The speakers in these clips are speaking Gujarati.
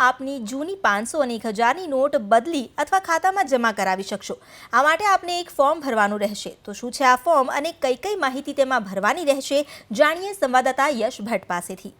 આપની જૂની 500 અને 1000ની નોટ બદલી અથવા ખાતામાં જમા કરાવી શકશો। આ માટે આપને એક ફોર્મ ભરવાનું રહેશે। તો શું છે આ ફોર્મ અને કઈ માહિતી તેમાં ભરવાની રહેશે, જાણીએ સંવાદદાતા યશ ભટ્ટ પાસેથી।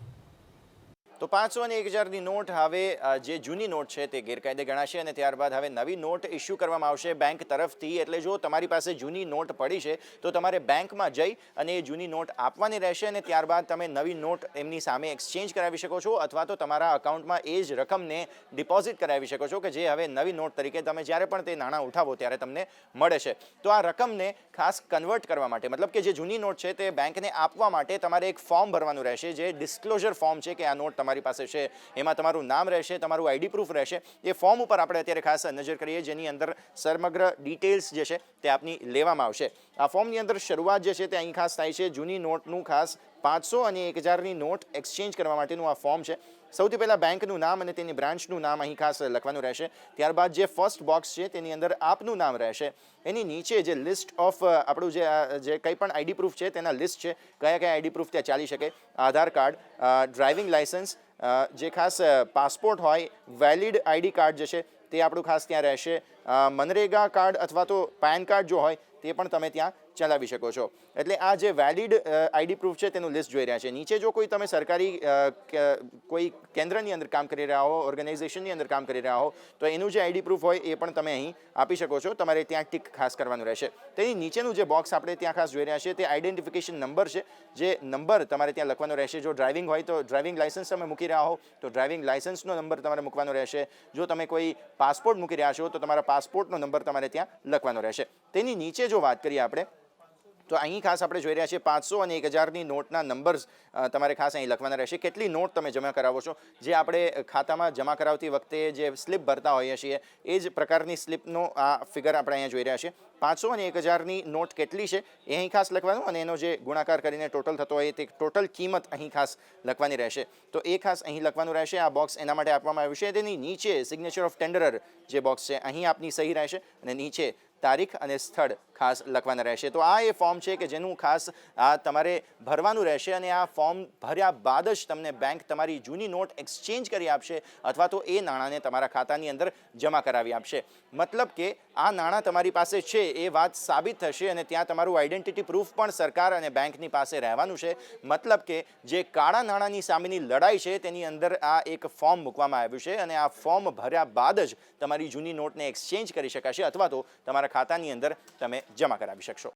તો 500 અને 1000ની નોટ હવે જે જૂની નોટ છે તે ગેરકાયદે ગણાશે અને ત્યારબાદ હવે નવી નોટ ઇસ્યુ કરવામાં આવશે બેંક તરફથી। એટલે જો તમારી પાસે જૂની નોટ પડી છે તો તમારે બેંકમાં જઈ અને એ જૂની નોટ આપવાની રહેશે અને ત્યારબાદ તમે નવી નોટ એમની સામે એક્સચેન્જ કરાવી શકો છો અથવા તો તમારા અકાઉન્ટમાં એ જ રકમને ડિપોઝિટ કરાવી શકો છો કે જે હવે નવી નોટ તરીકે તમે જ્યારે પણ તે નાણાં ઉઠાવો ત્યારે તમને મળે છે। તો આ રકમને ખાસ કન્વર્ટ કરવા માટે, મતલબ કે જે જૂની નોટ છે તે બેંકને આપવા માટે તમારે એક ફોર્મ ભરવાનું રહેશે, જે ડિસ્ક્લોઝર ફોર્મ છે કે આ નોટ તમારી પાસે છે, એમાં તમારું નામ રહેશે, તમારું આઈડી પ્રૂફ રહેશે। એ ફોર્મ ઉપર આપણે અત્યારે ખાસ નજર કરીએ, જેની અંદર સમગ્ર ડિટેલ્સ જે છે તે આપની લેવામાં આવશે। આ ફોર્મની અંદર શરૂઆત જે છે તે અહીં ખાસ થાય છે જૂની નોટનું ખાસ 500 અને 1000ની નોટ એક્સચેન્જ કરવા માટેનું આ ફોર્મ છે। સૌથી પહેલાં બેંકનું નામ અને તેની બ્રાન્ચનું નામ અહીં ખાસ લખવાનું રહેશે। ત્યારબાદ જે ફર્સ્ટ બોક્સ છે તેની અંદર આપનું નામ રહેશે। એની નીચે જે લિસ્ટ ઓફ આપણું જે કંઈ પણ આઈડી પ્રૂફ છે તેના લિસ્ટ છે, કયા આઈડી પ્રૂફ ત્યાં ચાલી શકે, આધાર કાર્ડ, ડ્રાઇવિંગ લાઇસન્સ, જે ખાસ પાસપોર્ટ હોય, વેલિડ આઈડી કાર્ડ જે છે તે આપણું ખાસ ત્યાં રહેશે। મનરેગા કાર્ડ અથવા તો પેન કાર્ડ જો હોય તે પણ તમે ત્યાં ચલાવી શકો છો। એટલે આ જે વેલિડ આઈડી પ્રૂફ છે તેનું લિસ્ટ જોઈ રહ્યા છે। નીચે જો કોઈ તમે સરકારી કોઈ કેન્દ્રની અંદર કામ કરી રહ્યા હો, ઓર્ગેનાઇઝેશનની અંદર કામ કરી રહ્યા હો, તો એનું જે આઈડી પ્રૂફ હોય એ પણ તમે અહીં આપી શકો છો। તમારે ત્યાં ટિક ખાસ કરવાનું રહેશે। તેની નીચેનું જે બોક્સ આપણે ત્યાં ખાસ જોઈ રહ્યા છીએ તે આઈડેન્ટિફિકેશન નંબર છે, જે નંબર તમારે ત્યાં લખવાનો રહેશે। જો ડ્રાઇવિંગ હોય તો ડ્રાઇવિંગ લાઇસન્સ તમે મૂકી રહ્યા હો તો ડ્રાઇવિંગ લાઇસન્સનો નંબર તમારે મૂકવાનો રહેશે। જો તમે કોઈ પાસપોર્ટ મૂકી રહ્યા છો તો તમારા પાસપોર્ટનો નંબર તમારે ત્યાં લખવાનો રહેશે। તેની નીચે જો વાત કરીએ આપણે તો અહીં ખાસ આપણે જોઈ રહ્યા છીએ 500 અને 1000ની નોટના નંબર્સ તમારે ખાસ અહીં લખવાના રહેશે। કેટલી નોટ તમે જમા કરાવો છો, જે આપણે ખાતામાં જમા કરાવતી વખતે જે સ્લિપ ભરતા હોઈએ છીએ એ જ પ્રકારની સ્લિપનો આ ફિગર આપણે અહીંયા જોઈ રહ્યા છીએ। 500 અને 1000ની નોટ કેટલી છે એ અહીં ખાસ લખવાનું અને એનો જે ગુણાકાર કરીને ટોટલ થતો હોય તે ટોટલ કિંમત અહીં ખાસ લખવાની રહેશે। તો એ ખાસ અહીં લખવાનું રહેશે। આ બોક્સ એના માટે આપવામાં આવ્યું છે। તેની નીચે સિગ્નેચર ઓફ ટેન્ડરર જે બોક્સ છે અહીં આપની સહી રહેશે અને નીચે તારીખ અને સ્થળ ખાસ લખવાના રહેશે। તો આ એ ફોર્મ છે કે જેનું ખાસ આ તમારે ભરવાનું રહેશે અને આ ફોર્મ ભર્યા બાદ જ તમને બેંક તમારી જૂની નોટ એક્સચેન્જ કરી આપશે અથવા તો એ નાણાંને તમારા ખાતાની અંદર જમા કરાવી આપશે। મતલબ કે આ નાણાં તમારી પાસે છે એ વાત સાબિત થશે અને ત્યાં તમારું આઈડેન્ટિટી પ્રૂફ પણ સરકાર અને બેંકની પાસે રહેવાનું છે। મતલબ કે જે કાળા નાણાંની સામેની લડાઈ છે તેની અંદર આ એક ફોર્મ મૂકવામાં આવ્યું છે અને આ ફોર્મ ભર્યા બાદ જ તમારી જૂની નોટને એક્સચેન્જ કરી શકાશે અથવા તો તમારા ખાતાની અંદર તમે જમા કરાવી શકશો।